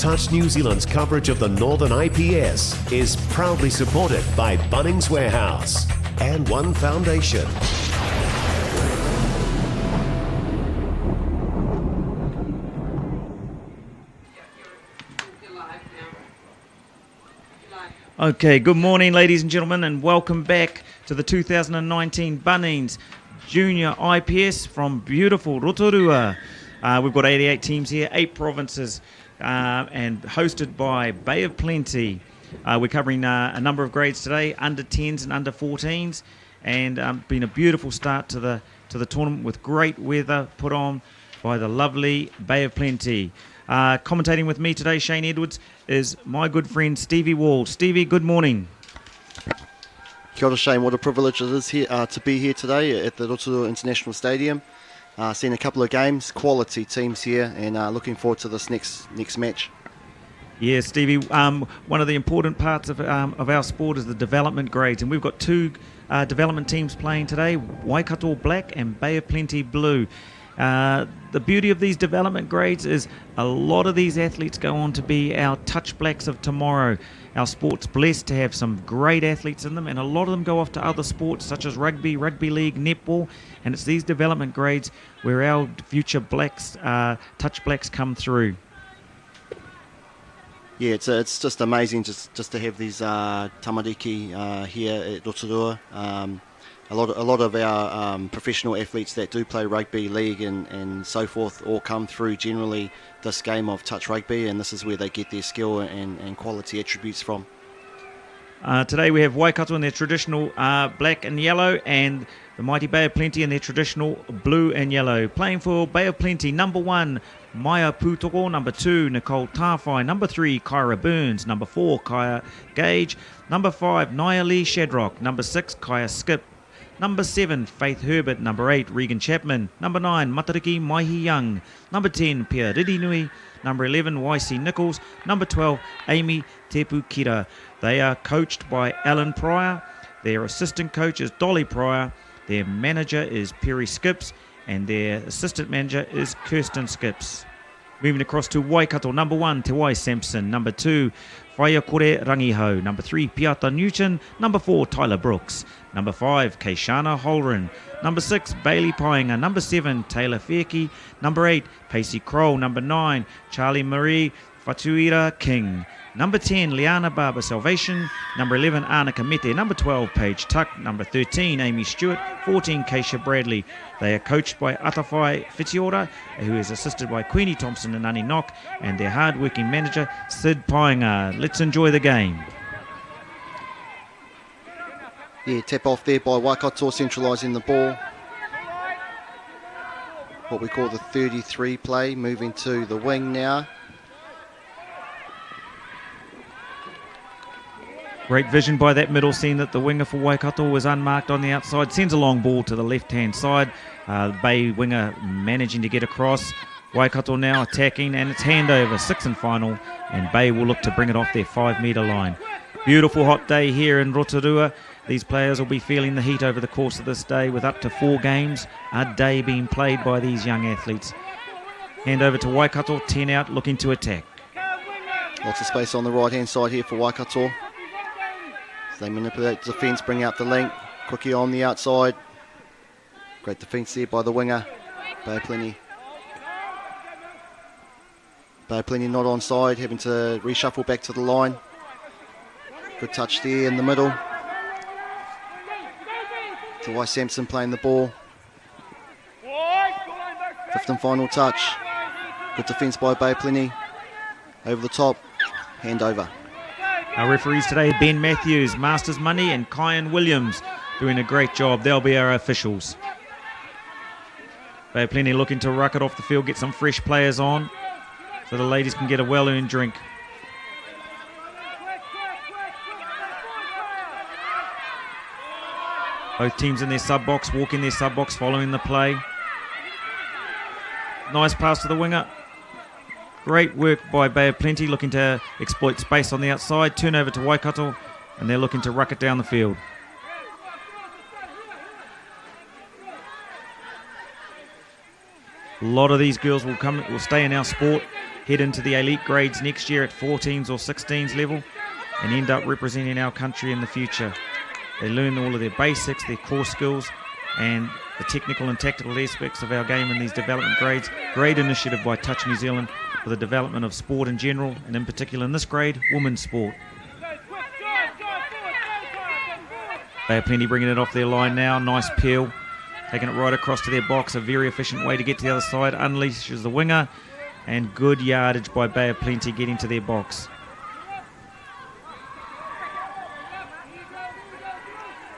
Touch New Zealand's coverage of the Northern IPS is proudly supported by Bunnings Warehouse and One Foundation. Okay, good morning, ladies and gentlemen, and welcome back to the 2019 Bunnings Junior IPS from beautiful Rotorua. We've got 88 teams here, 8 provinces, and hosted by Bay of Plenty. We're covering a number of grades today, under 10s and under 14s, and been a beautiful start to the tournament with great weather put on by the lovely Bay of Plenty. Commentating with me today, Shane Edwards, is my good friend Stevie Wall. Stevie, good morning. Kia ora, Shane. What a privilege it is here to be here today at the Rotorua International Stadium. Seen a couple of games, quality teams here, and looking forward to this next match. Yeah, Stevie, one of the important parts of our sport is the development grades, and we've got 2 development teams playing today, Waikato Black and Bay of Plenty Blue. The beauty of these development grades is a lot of these athletes go on to be our touch blacks of tomorrow. Our sport's blessed to have some great athletes in them, and a lot of them go off to other sports such as rugby league, netball, and it's these development grades where our future blacks, touch blacks, come through. Yeah, it's just amazing just to have these tamariki here at Rotorua. A lot of our professional athletes that do play rugby league and so forth all come through generally this game of touch rugby, and this is where they get their skill and quality attributes from. Today we have Waikato in their traditional black and yellow, and the mighty Bay of Plenty in their traditional blue and yellow. Playing for Bay of Plenty, number 1, Maya Putoko, number 2, Nicole Tawhai, number 3, Kyra Burns, number 4, Kaya Gage, number 5, Nia Lee Shadrock, number 6, Kaya Skip, number 7, Faith Herbert. Number 8, Regan Chapman. Number 9, Matariki Maihi Young. Number 10, Pia Ridinui. Number 11, YC Nichols. Number 12, Amy Tepu Kira. They are coached by Alan Pryor. Their assistant coach is Dolly Pryor. Their manager is Perry Skips. And their assistant manager is Kirsten Skips. Moving across to Waikato, number 1, Te Wai Sampson. Number 2, Whaiakore Rangiho. Number 3, Piata Newton. Number 4, Tyler Brooks. Number 5, Keishana Holren. Number 6, Bailey Painga. Number 7, Taylor Fairkey. Number 8, Pacey Kroll. Number 9, Charlie Marie Fatuira King. Number 10, Liana Barber Salvation. Number 11, Anna Kamete. Number 12, Paige Tuck. Number 13, Amy Stewart. 14, Keisha Bradley. They are coached by Atawhai Whitiora, who is assisted by Queenie Thompson and Annie Knock, and their hard-working manager, Sid Painga. Let's enjoy the game. Yeah, tap off there by Waikato, centralising the ball. What we call the 33 play, moving to the wing now. Great vision by that middle, seeing that the winger for Waikato was unmarked on the outside. Sends a long ball to the left-hand side. Bay winger managing to get across. Waikato now attacking, and it's handover, 6th and final, and Bay will look to bring it off their 5-metre line. Beautiful hot day here in Rotorua. These players will be feeling the heat over the course of this day, with up to 4 games a day being played by these young athletes. Hand over to Waikato, 10 out, looking to attack. Lots of space on the right-hand side here for Waikato. They manipulate the defence, bring out the link. Quickie on the outside. Great defence there by the winger. Bay of Plenty. Bay of Plenty not onside, having to reshuffle back to the line. Good touch there in the middle. Te Wai Sampson playing the ball. 5th and final touch. Good defence by Bay of Plenty. Over the top. Hand over. Our referees today, Ben Matthews, Masters Money, and Kyan Williams, doing a great job. They'll be our officials. Bay of Plenty looking to ruck it off the field, get some fresh players on, so the ladies can get a well-earned drink. Both teams in their sub-box, walk in their sub-box, following the play. Nice pass to the winger. Great work by Bay of Plenty, looking to exploit space on the outside. Turn over to Waikato, and they're looking to ruck it down the field. A lot of these girls will stay in our sport, head into the elite grades next year at 14s or 16s level, and end up representing our country in the future. They learn all of their basics, their core skills, and the technical and tactical aspects of our game in these development grades. Great initiative by Touch New Zealand for the development of sport in general, and in particular in this grade, women's sport. Bay of Plenty bringing it off their line now. Nice peel. Taking it right across to their box. A very efficient way to get to the other side. Unleashes the winger. And good yardage by Bay of Plenty getting to their box.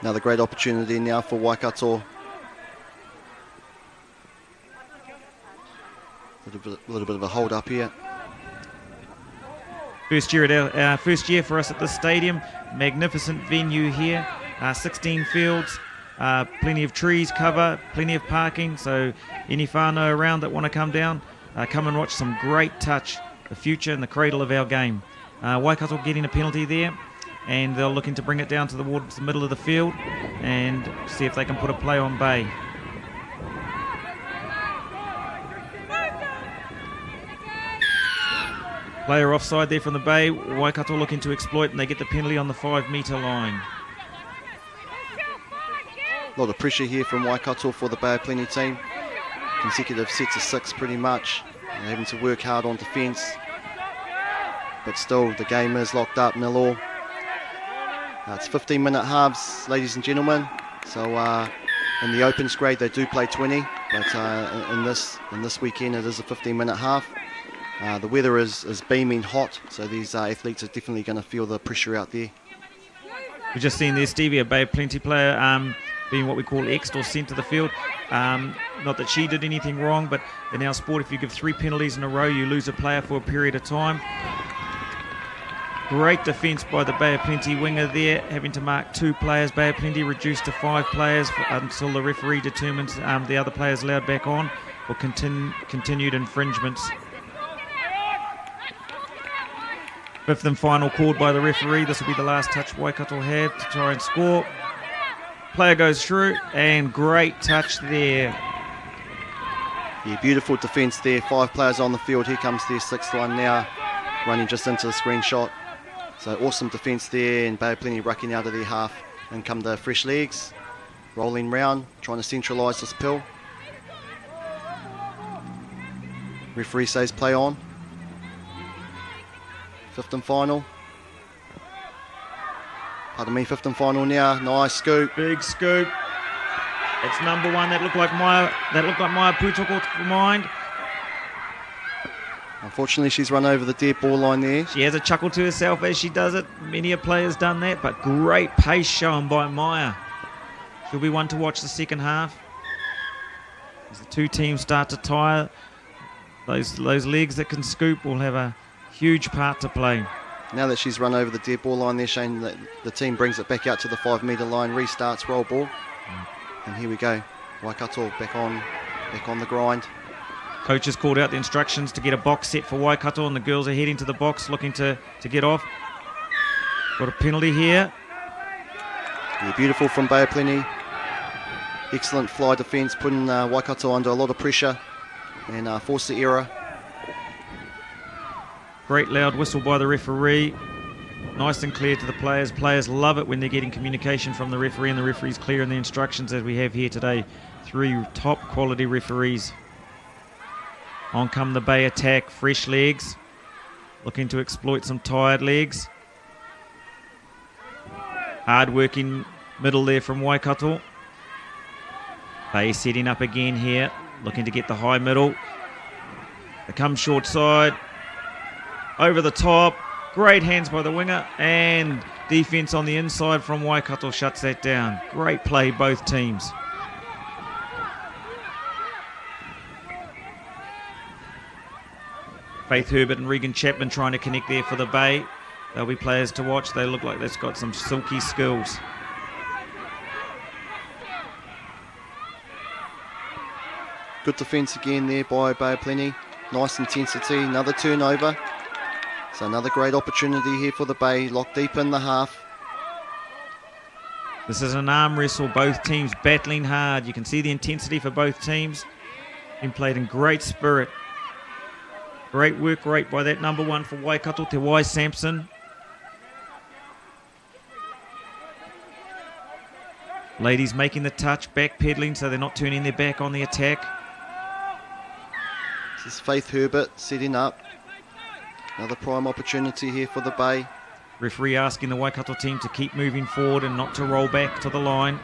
Another great opportunity now for Waikato. A little bit of a hold up here. First year for us at this stadium. Magnificent venue here. 16 fields. Plenty of trees cover, plenty of parking, so any whānau around that want to come down, come and watch some great touch, the future and the cradle of our game. Waikato getting a penalty there, and they're looking to bring it down towards the middle of the field and see if they can put a play on Bay. Player offside there from the Bay. Waikato looking to exploit, and they get the penalty on the 5-metre line. A lot of pressure here from Waikato for the Bay of Plenty team. Consecutive sets of 6 pretty much. They're having to work hard on defence. But still, the game is locked up, 0-0. It's 15-minute halves, ladies and gentlemen. So in the Opens grade, they do play 20. But in this weekend, it is a 15-minute half. The weather is beaming hot, so these athletes are definitely going to feel the pressure out there. We've just seen there, Stevie, a Bay of Plenty player being what we call X'd or sent to the field. Not that she did anything wrong, but in our sport, if you give 3 penalties in a row, you lose a player for a period of time. Great defence by the Bay of Plenty winger there, having to mark 2 players. Bay of Plenty reduced to 5 players until the referee determines the other players allowed back on for continued infringements. 5th and final called by the referee. This will be the last touch Waikato have to try and score. Player goes through, and great touch there. Yeah, beautiful defence there. 5 players on the field. Here comes their 6th one now, running just into the screenshot. So awesome defence there, and Bay of Plenty rucking out of their half. And come the fresh legs, rolling round, trying to centralise this pill. Referee says play on. 5th and final. Pardon me, 5th and final now. Nice scoop. Big scoop. It's number 1. That looked like Maya Putoko for mind. Unfortunately, she's run over the dead ball line there. She has a chuckle to herself as she does it. Many a player's done that, but great pace shown by Maya. She'll be one to watch the second half. As the 2 teams start to tire, those legs that can scoop will have a huge part to play. Now that she's run over the dead ball line there, Shane, the team brings it back out to the 5-metre line, restarts roll ball. And here we go. Waikato back on the grind. Coach has called out the instructions to get a box set for Waikato, and the girls are heading to the box looking to get off. Got a penalty here. Yeah, beautiful from Bay of Plenty. Excellent fly defence, putting Waikato under a lot of pressure and forced the error. Great loud whistle by the referee. Nice and clear to the players. Players love it when they're getting communication from the referee, and the referee's clear in the instructions as we have here today. 3 top quality referees. On come the Bay attack. Fresh legs. Looking to exploit some tired legs. Hard working middle there from Waikato. Bay setting up again here. Looking to get the high middle. They come short side. Over the top, great hands by the winger, and defence on the inside from Waikato shuts that down. Great play, both teams. Faith Herbert and Regan Chapman trying to connect there for the Bay. They'll be players to watch. They look like they've got some silky skills. Good defence again there by Bay of Plenty. Nice intensity, another turnover. So another great opportunity here for the Bay, locked deep in the half. This is an arm wrestle, both teams battling hard. You can see the intensity for both teams. Been played in great spirit. Great work rate by that number 1 for Waikato, Te Wai Sampson. Ladies making the touch, backpedaling so they're not turning their back on the attack. This is Faith Herbert setting up. Another prime opportunity here for the Bay. Referee asking the Waikato team to keep moving forward and not to roll back to the line.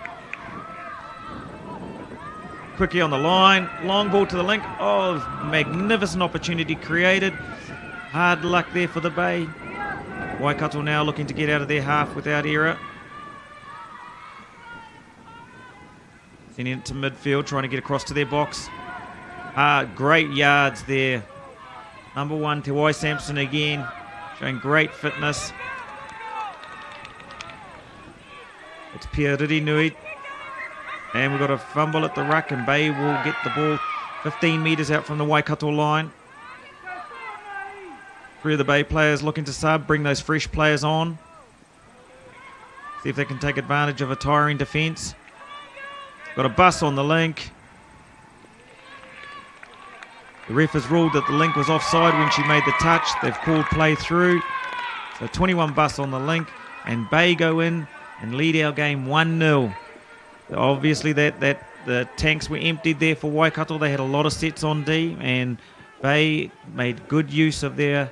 Quickly on the line, long ball to the link. Oh, magnificent opportunity created. Hard luck there for the Bay. Waikato now looking to get out of their half without error. Sending it to midfield, trying to get across to their box. Great yards there. Number 1, Te Wai Sampson again, showing great fitness. It's Pieriri Nui. And we've got a fumble at the ruck, and Bay will get the ball 15 metres out from the Waikato line. 3 of the Bay players looking to sub, bring those fresh players on. See if they can take advantage of a tiring defence. Got a bus on the link. The ref has ruled that the link was offside when she made the touch. They've called play through. So 21 bus on the link, and Bay go in and lead our game 1-0. Obviously the tanks were emptied there for Waikato. They had a lot of sets on D, and Bay made good use of their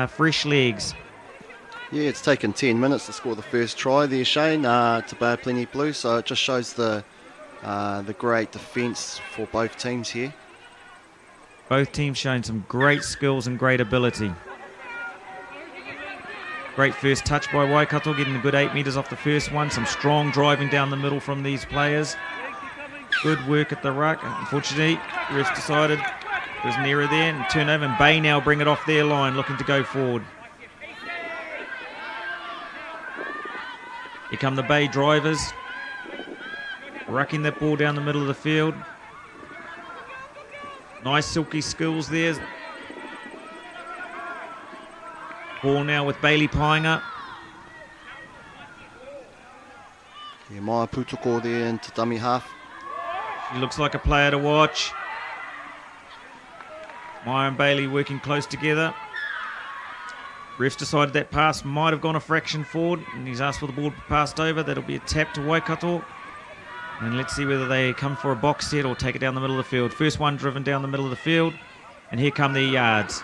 fresh legs. Yeah, it's taken 10 minutes to score the first try there, Shane, to Bay of Plenty Blue. So it just shows the great defence for both teams here. Both teams showing some great skills and great ability. Great first touch by Waikato, getting a good 8 metres off the first one. Some strong driving down the middle from these players. Good work at the ruck. Unfortunately, refs decided there's an error there and turnover, and Bay now bring it off their line, looking to go forward. Here come the Bay drivers, rucking that ball down the middle of the field. Nice silky skills there. Ball now with Bailey Painga. Yeah, Maya Putoko there into dummy half. She looks like a player to watch. Maya and Bailey working close together. Refs decided that pass might have gone a fraction forward, and he's asked for the ball to be passed over. That'll be a tap to Waikato. And let's see whether they come for a box set or take it down the middle of the field. First one driven down the middle of the field. And here come their yards.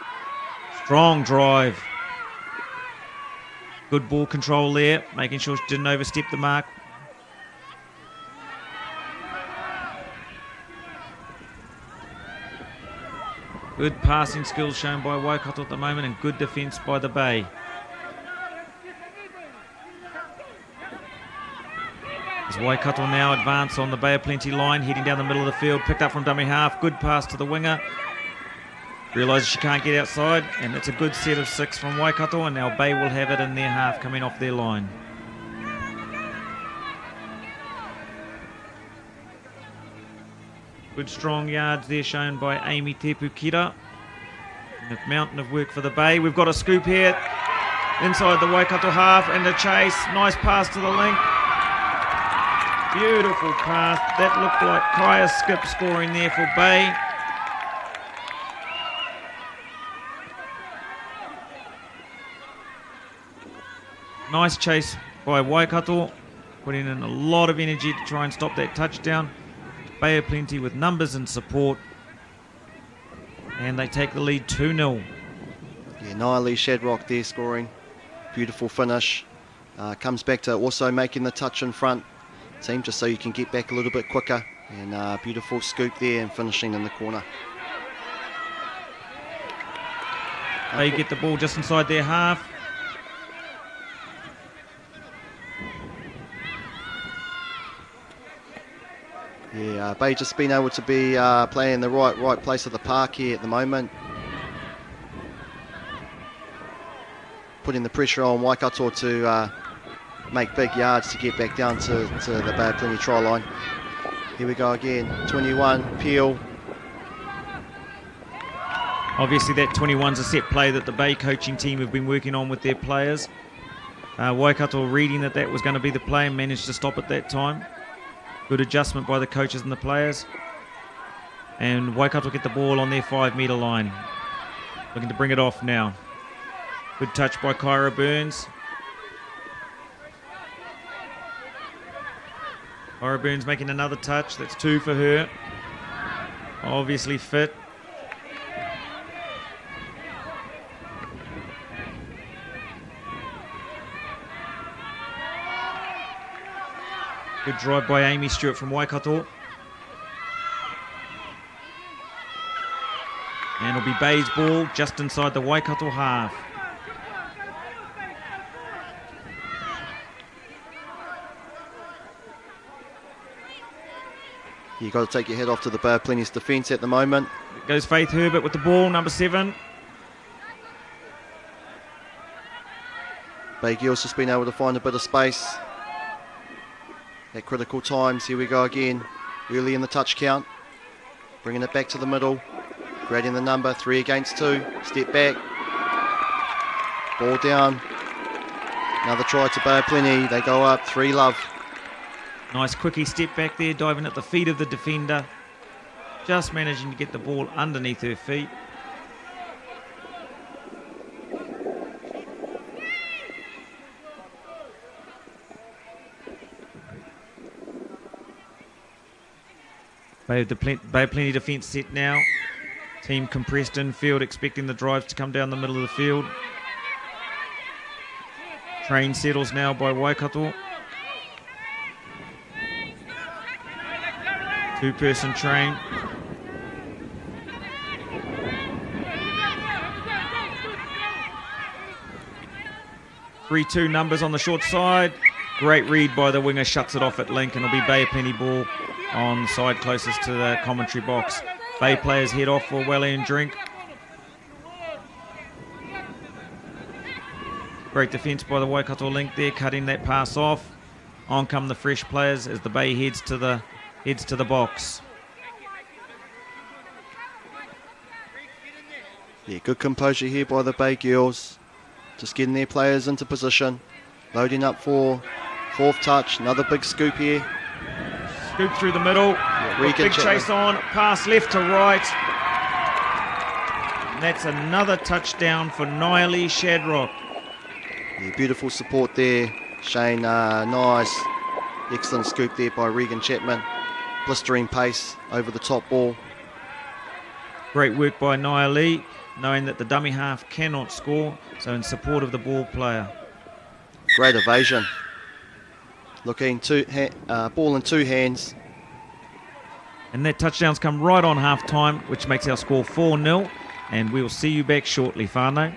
Strong drive. Good ball control there, making sure she didn't overstep the mark. Good passing skills shown by Waikato at the moment, and good defence by the Bay. As Waikato now advance on the Bay of Plenty line, heading down the middle of the field, picked up from dummy half, good pass to the winger. Realises she can't get outside, and it's a good set of 6 from Waikato, and now Bay will have it in their half coming off their line. Good strong yards there shown by Amy Tepukira. And a mountain of work for the Bay. We've got a scoop here inside the Waikato half, and the chase. Nice pass to the link. Beautiful pass. That looked like Kaya Skip scoring there for Bay. Nice chase by Waikato, putting in a lot of energy to try and stop that touchdown. Bay of Plenty with numbers and support, and they take the lead 2-0. Yeah, Nialee Shadrock there scoring. Beautiful finish. Comes back to also making the touch in front team, just so you can get back a little bit quicker. And beautiful scoop there and finishing in the corner. They get the ball just inside their half. Yeah, Bay just been able to be playing the right place of the park here at the moment. Putting the pressure on Waikato to make big yards to get back down to the Bay of Plenty try line. Here we go again, 21, Peel. Obviously that 21's a set play that the Bay coaching team have been working on with their players. Waikato reading that was going to be the play and managed to stop at that time. Good adjustment by the coaches and the players. And Waikato get the ball on their 5 metre line. Looking to bring it off now. Good touch by Kyra Burns. Kyra Burns making another touch. That's 2 for her. Obviously fit. Good drive by Amy Stewart from Waikato. And it'll be Bay's ball just inside the Waikato half. You've got to take your head off to the Bay of Plenty's defence at the moment. It goes Faith Herbert with the ball, number 7. Bay Girls just been able to find a bit of space at critical times. Here we go again, early in the touch count. Bringing it back to the middle. Creating the number, 3 against 2. Step back. Ball down. Another try to Bay of Plenty. They go up, 3-love. Nice quickie step back there, diving at the feet of the defender. Just managing to get the ball underneath her feet. Bay of Plenty defence set now. Team compressed infield, expecting the drives to come down the middle of the field. Train settles now by Waikato. 2-person train. Three-two numbers on the short side. Great read by the winger, shuts it off at link, and it'll be Bay of Plenty ball on the side closest to the commentary box. Bay players head off for a well-earned drink. Great defence by the Waikato link there, cutting that pass off. On come the fresh players as the Bay heads to the box. Yeah, good composure here by the Bay Girls. Just getting their players into position. Loading up for 4th touch. Another big scoop here. Scoop through the middle. Yeah, big chase on. Pass left to right. And that's another touchdown for Nialee Shadrock. Yeah, beautiful support there. Shane, nice. Excellent scoop there by Regan Chapman. Blistering pace over the top ball. Great work by Nialee, knowing that the dummy half cannot score, so in support of the ball player. Great evasion. Looking ball in 2 hands. And that touchdowns come right on half time, which makes our score 4-0. And we will see you back shortly, whānau.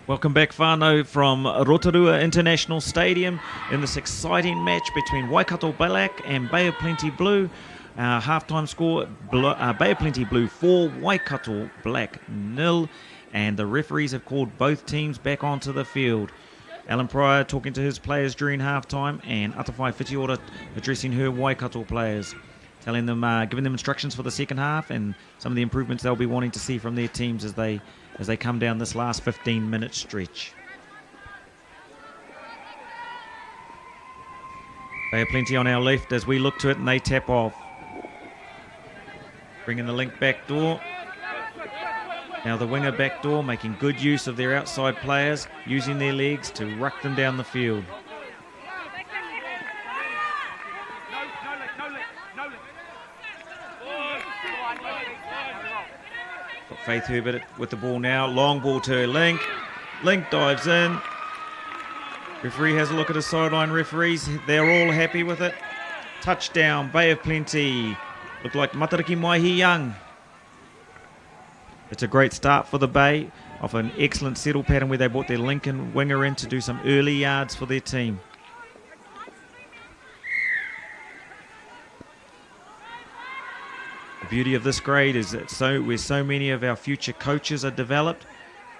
Welcome back, whānau, from Rotorua International Stadium in this exciting match between Waikato Black and Bay of Plenty Blue. Half-time score, Bay of Plenty Blue 4, Waikato Black 0, and the referees have called both teams back onto the field. Alan Pryor talking to his players during half-time, and Atawhai Whitiora addressing her Waikato players, telling them, giving them instructions for the second half and some of the improvements they'll be wanting to see from their teams as they come down this last 15-minute stretch. Bay of Plenty on our left as we look to it, and they tap off. Bringing the link back door. Now the winger back door, making good use of their outside players, using their legs to ruck them down the field. Got Faith Herbert with the ball now. Long ball to Link. Link dives in. Referee has a look at his sideline referees. They're all happy with it. Touchdown, Bay of Plenty. Looked like Matariki Maihi Young. It's a great start for the Bay, off an excellent settle pattern where they brought their Lincoln winger in to do some early yards for their team. The beauty of this grade is that where so many of our future coaches are developed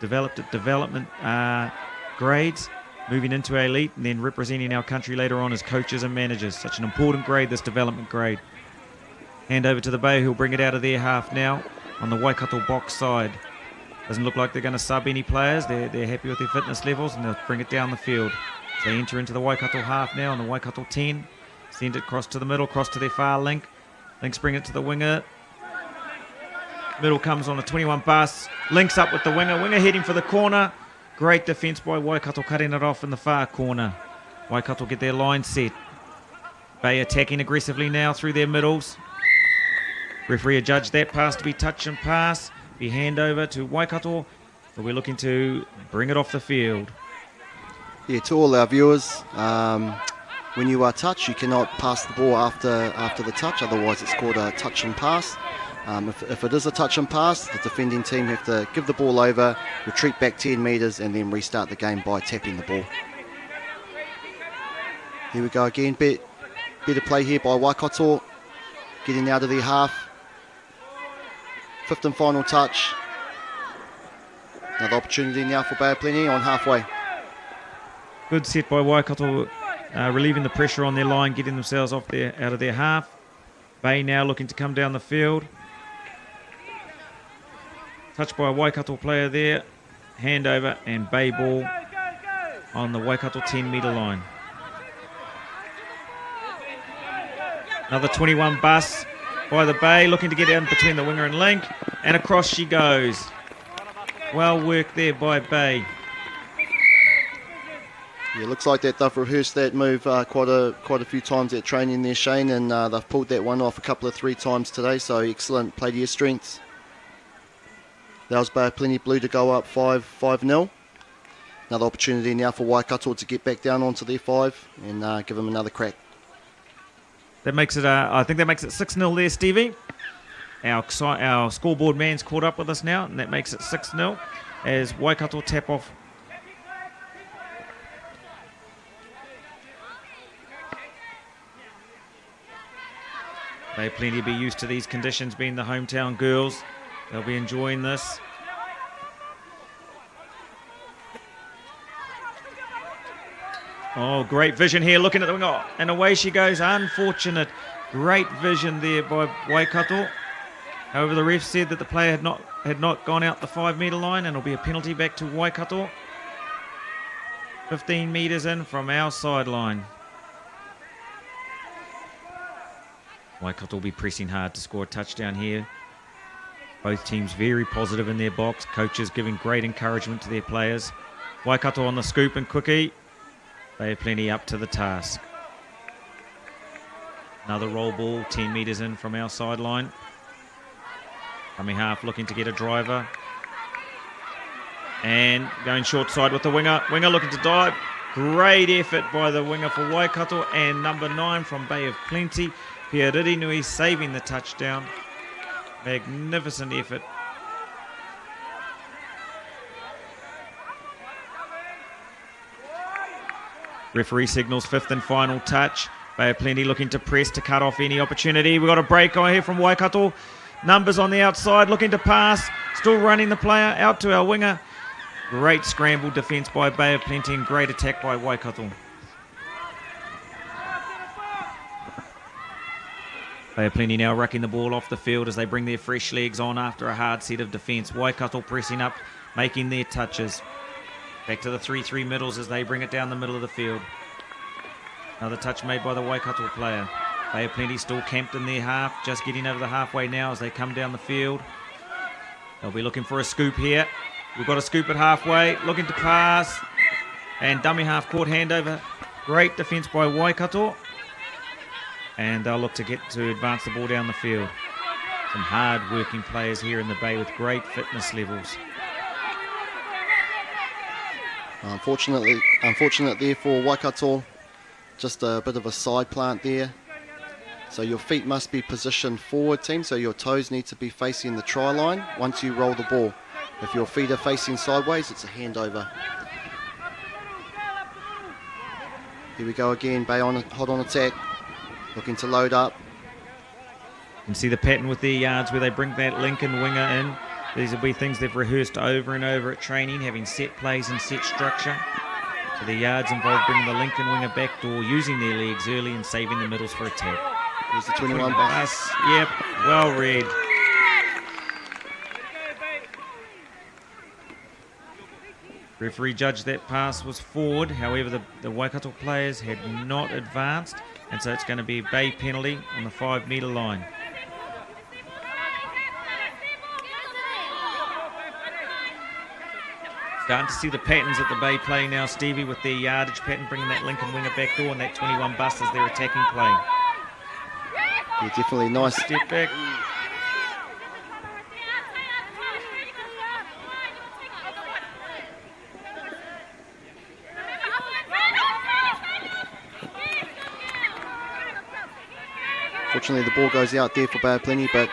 at development grades, moving into elite and then representing our country later on as coaches and managers. Such an important grade, this development grade. Hand over to the Bay, who'll bring it out of their half now on the Waikato box side. Doesn't look like they're going to sub any players. They're happy with their fitness levels, and they'll bring it down the field. So they enter into the Waikato half now on the Waikato 10. Send it across to the middle, cross to their far Link. Links bring it to the winger. Middle comes on a 21 pass. Links up with the winger. Winger heading for the corner. Great defence by Waikato, cutting it off in the far corner. Waikato get their line set. Bay attacking aggressively now through their middles. Referee adjudged that pass to be touch and pass. Be hand over to Waikato, but we're looking to bring it off the field. Yeah, to all our viewers, when you are touched, you cannot pass the ball after the touch, otherwise it's called a touch and pass. If it is a touch and pass, the defending team have to give the ball over, retreat back 10 metres and then restart the game by tapping the ball. Here we go again, better play here by Waikato, getting out of their half. Fifth and final touch. Another opportunity now for Bay of Plenty on halfway. Good set by Waikato, relieving the pressure on their line, getting themselves out of their half. Bay now looking to come down the field. Touched by a Waikato player there. Hand over and Bay ball on the Waikato 10-metre line. Another 21 bus by the Bay, looking to get in between the winger and Link, and across she goes. Well worked there by Bay. Yeah, looks like that they've rehearsed that move quite a few times at training there, Shane, and they've pulled that one off a couple of 3 times today, so excellent play to your strengths. That was Bay of Plenty Blue to go up 5-0. Another opportunity now for Waikato to get back down onto their 5 and give them another crack. That makes it, I think that makes it 6-0 there, Stevie. Our scoreboard man's caught up with us now, and that makes it 6-0 as Waikato tap off. They plenty be used to these conditions, being the hometown girls. They'll be enjoying this. Oh, great vision here, looking at the winger, and away she goes. Unfortunate. Great vision there by Waikato. However, the ref said that the player had not gone out the 5-metre line, and it'll be a penalty back to Waikato. 15 metres in from our sideline. Waikato will be pressing hard to score a touchdown here. Both teams very positive in their box. Coaches giving great encouragement to their players. Waikato on the scoop and quickie. They have plenty up to the task. Another roll ball, 10 metres in from our sideline. Coming half, looking to get a driver. And going short side with the winger. Winger looking to dive. Great effort by the winger for Waikato. And number 9 from Bay of Plenty, Pieriri Nui, saving the touchdown. Magnificent effort. Referee signals fifth and final touch. Bay of Plenty looking to press to cut off any opportunity. We've got a break on here from Waikato. Numbers on the outside looking to pass. Still running the player out to our winger. Great scramble defence by Bay of Plenty and great attack by Waikato. Bay of Plenty now rucking the ball off the field as they bring their fresh legs on after a hard set of defence. Waikato pressing up, making their touches. Back to the 3-3 middles as they bring it down the middle of the field. Another touch made by the Waikato player. Bay of Plenty still camped in their half, just getting over the halfway now as they come down the field. They'll be looking for a scoop here. We've got a scoop at halfway, looking to pass. And dummy half court handover. Great defence by Waikato. And they'll look to advance the ball down the field. Some hard working players here in the Bay with great fitness levels. Unfortunate there for Waikato. Just a bit of a side plant there. So your feet must be positioned forward, team, so your toes need to be facing the try line once you roll the ball. If your feet are facing sideways, it's a handover. Here we go again, Bay hot on attack, looking to load up. You can see the pattern with their yards where they bring that Lincoln winger in. These will be things they've rehearsed over and over at training, having set plays and set structure. So the yards involve bringing the Lincoln winger back door, using their legs early and saving the middles for attack. Here's the 21 pass. Yep, well read. Referee judged that pass was forward. However, the Waikato players had not advanced, and so it's going to be a Bay penalty on the 5 metre line. Starting to see the patterns that the Bay play now, Stevie, with their yardage pattern, bringing that Lincoln winger back door and that 21 bust as their attacking play. Yeah, definitely nice. Step back. Fortunately, the ball goes out there for Bay of Plenty, but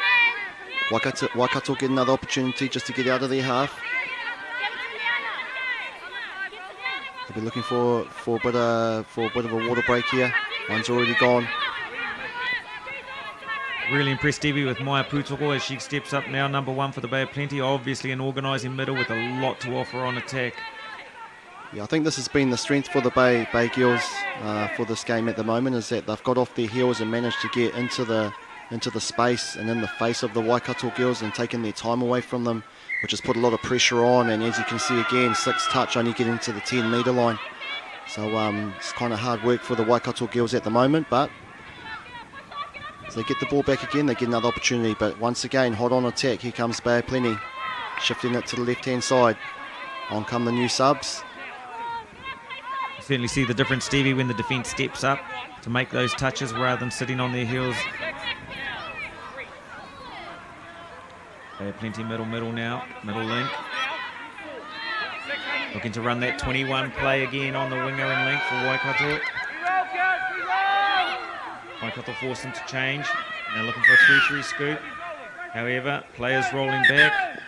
Waikato get another opportunity just to get out of their half. They'll be looking for a bit of a water break here. One's already gone. Really impressed Stevie with Maya Putoko as she steps up now, number 1 for the Bay of Plenty. Obviously an organising middle with a lot to offer on attack. Yeah, I think this has been the strength for the Bay girls for this game at the moment, is that they've got off their heels and managed to get into the space and in the face of the Waikato girls and taken their time away from them, which has put a lot of pressure on. And as you can see again, 6 touch, only getting to the 10 metre line. So it's kind of hard work for the Waikato girls at the moment, but as they get the ball back again, they get another opportunity. But once again, hot on attack. Here comes Bay of Plenty, shifting it to the left-hand side. On come the new subs. You certainly see the difference, Stevie, when the defence steps up to make those touches rather than sitting on their heels. Bay of Plenty middle now, middle link. Looking to run that 21 play again on the winger and link for Waikato. Waikato forced them to change. Now looking for a 3-3 scoop. However, players rolling back.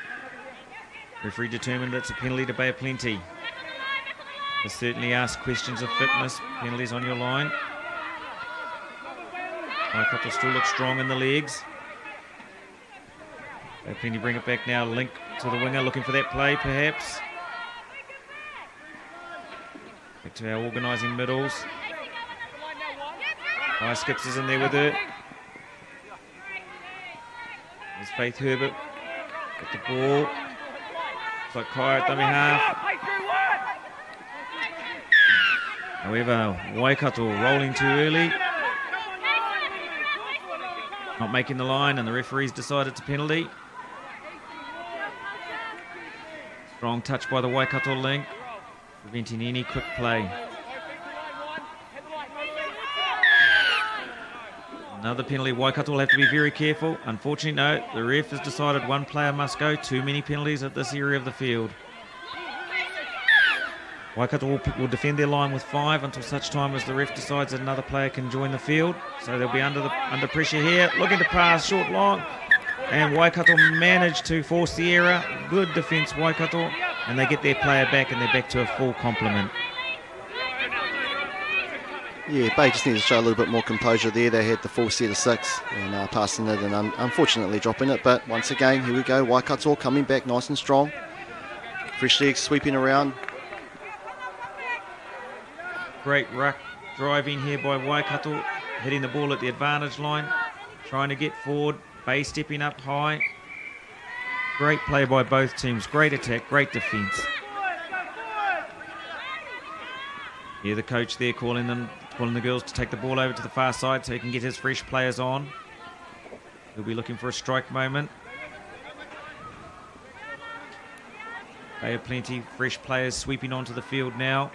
Referee determined it's a penalty to Bay of Plenty. They certainly ask questions of fitness. Penalties on your line. Waikato still looks strong in the legs. Bay of Plenty bring it back now. Link to the winger, looking for that play perhaps. Back to our organising middles. Skips is in there with it. There's Faith Herbert. Got the ball. It's like Kai at dummy half. However, Waikato rolling too early. Not making the line, and the referees decided it's a penalty. Strong touch by the Waikato link, preventing any quick play. Another penalty. Waikato will have to be very careful. Unfortunately, no, the ref has decided one player must go. Too many penalties at this area of the field. Waikato will defend their line with 5 until such time as the ref decides that another player can join the field. So they'll be under pressure here. Looking to pass, short, long. And Waikato managed to force the error. Good defence, Waikato. And they get their player back, and they're back to a full complement. Yeah, Bay just needed to show a little bit more composure there. They had the full set of 6 and passing it and unfortunately dropping it. But once again, here we go. Waikato coming back nice and strong. Fresh legs sweeping around. Great ruck driving here by Waikato, hitting the ball at the advantage line, trying to get forward. Bay stepping up high. Great play by both teams. Great attack, great defence. Here the coach there calling the girls to take the ball over to the far side so he can get his fresh players on. He'll be looking for a strike moment. Bay of Plenty, fresh players sweeping onto the field now.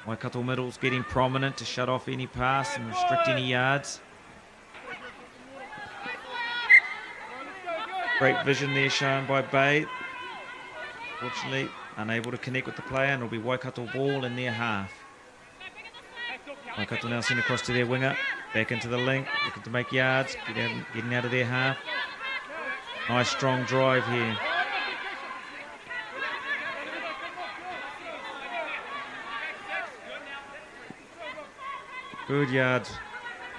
Waikato Middle's getting prominent to shut off any pass and restrict any yards. Great vision there shown by Bay. Fortunately, unable to connect with the player, and it'll be Waikato ball in their half. Waikato now sent across to their winger, back into the link, looking to make yards, getting out of their half. Nice strong drive here. Good yards.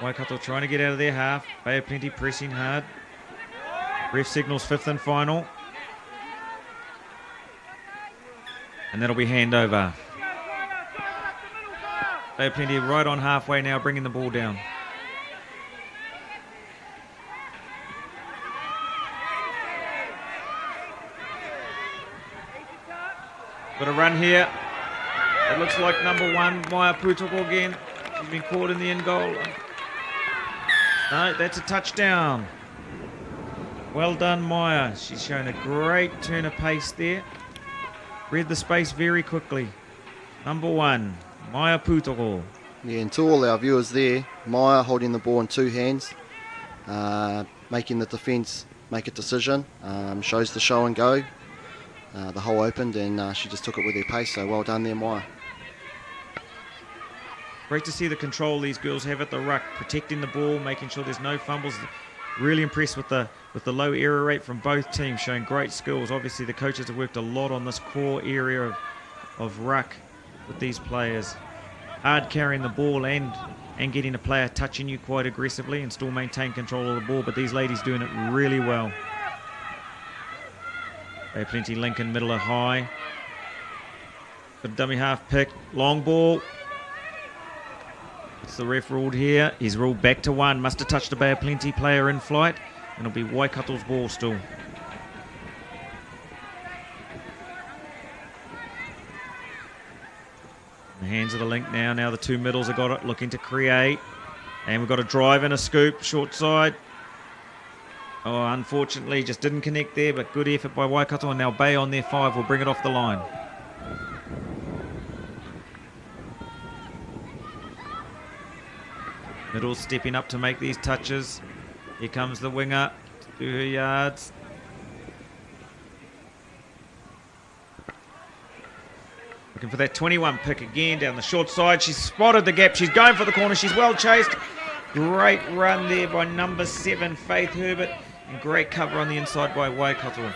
Waikato trying to get out of their half. Bay of Plenty pressing hard. Ref signals 5th and final. And that'll be handover. Bay of Plenty right on halfway now, bringing the ball down. Got a run here. It looks like number 1, Maya Putoko again. She's been caught in the end goal. No, that's a touchdown. Well done, Maya. She's shown a great turn of pace there. Read the space very quickly. Number 1, Maya Putoko. Yeah, and to all our viewers there, Maya holding the ball in 2 hands, making the defence make a decision, shows the show and go. The hole opened and she just took it with her pace, so well done there, Maya. Great to see the control these girls have at the ruck, protecting the ball, making sure there's no fumbles. Really impressed with the low error rate from both teams, showing great skills. Obviously, the coaches have worked a lot on this core area of ruck with these players. Hard carrying the ball and getting a player touching you quite aggressively and still maintain control of the ball, but these ladies doing it really well. Bay of Plenty Lincoln, middle of high. Got a dummy half pick, long ball. What's the ref ruled here? He's ruled back to 1. Must have touched a Bay of Plenty player in flight. And it'll be Waikato's ball still. In the hands of the link now. Now the 2 middles have got it, looking to create. And we've got a drive and a scoop, short side. Oh, unfortunately, just didn't connect there, but good effort by Waikato. And now Bay on their 5 will bring it off the line. Middle stepping up to make these touches. Here comes the winger to do her yards. Looking for that 21 pick again down the short side. She's spotted the gap. She's going for the corner. She's well chased. Great run there by number 7, Faith Herbert. And great cover on the inside by Waikato.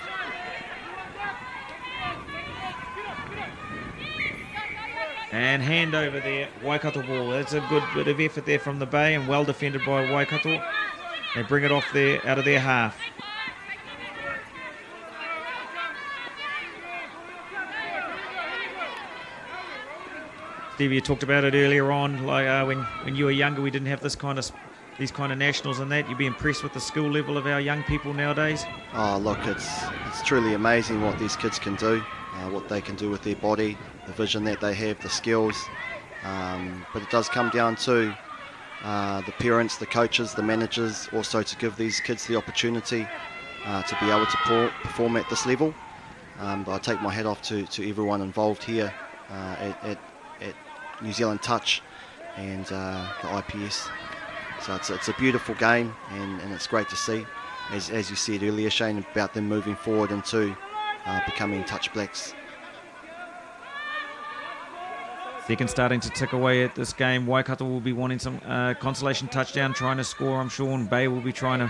And hand over there, Waikato ball. That's a good bit of effort there from the Bay and well defended by Waikato. They bring it off there, out of their half. Stevie, you talked about it earlier on, like when you were younger, we didn't have these kind of nationals and that. You'd be impressed with the skill level of our young people nowadays. Oh, look, it's truly amazing what these kids can do, what they can do with their body, the vision that they have, the skills. But it does come down to the parents, the coaches, the managers, also to give these kids the opportunity to be able to perform at this level. But I take my hat off to everyone involved here at New Zealand Touch and the IPS. So it's a beautiful game and it's great to see, as you said earlier, Shane, about them moving forward into becoming Touch Blacks. Second starting to tick away at this game. Waikato will be wanting some consolation touchdown, trying to score, I'm sure, and Bay will be trying to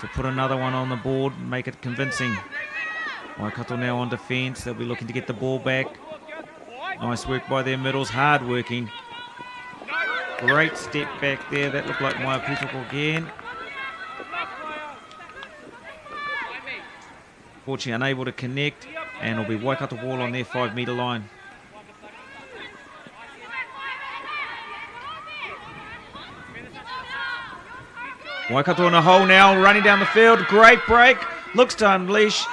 put another one on the board and make it convincing. Waikato now on defence. They'll be looking to get the ball back. Nice work by their middles, hard working. Great step back there. That looked like Maya Putoko again. Fortunately unable to connect, and it'll be Waikato ball on their 5 metre line. Waikato in a hole now, running down the field. Great break. Looks to unleash.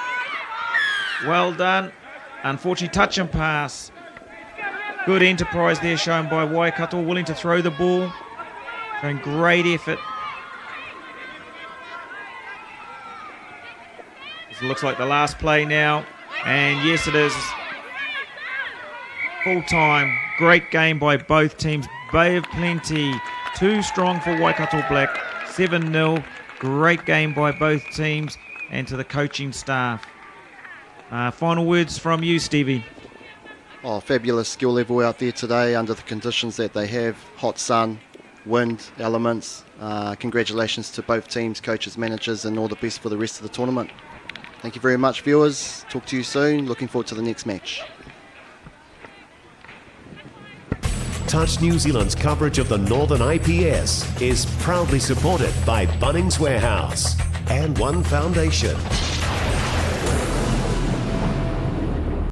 Well done. Unfortunately, touch and pass. Good enterprise there shown by Waikato, willing to throw the ball. Showing great effort. This looks like the last play now. And yes, it is. Full time. Great game by both teams. Bay of Plenty. Too strong for Waikato Black. 7-0. Great game by both teams and to the coaching staff. Final words from you, Stevie. Oh, fabulous skill level out there today under the conditions that they have. Hot sun, wind, elements. Congratulations to both teams, coaches, managers, and all the best for the rest of the tournament. Thank you very much, viewers. Talk to you soon. Looking forward to the next match. Touch New Zealand's coverage of the Northern IPS is proudly supported by Bunnings Warehouse and One Foundation.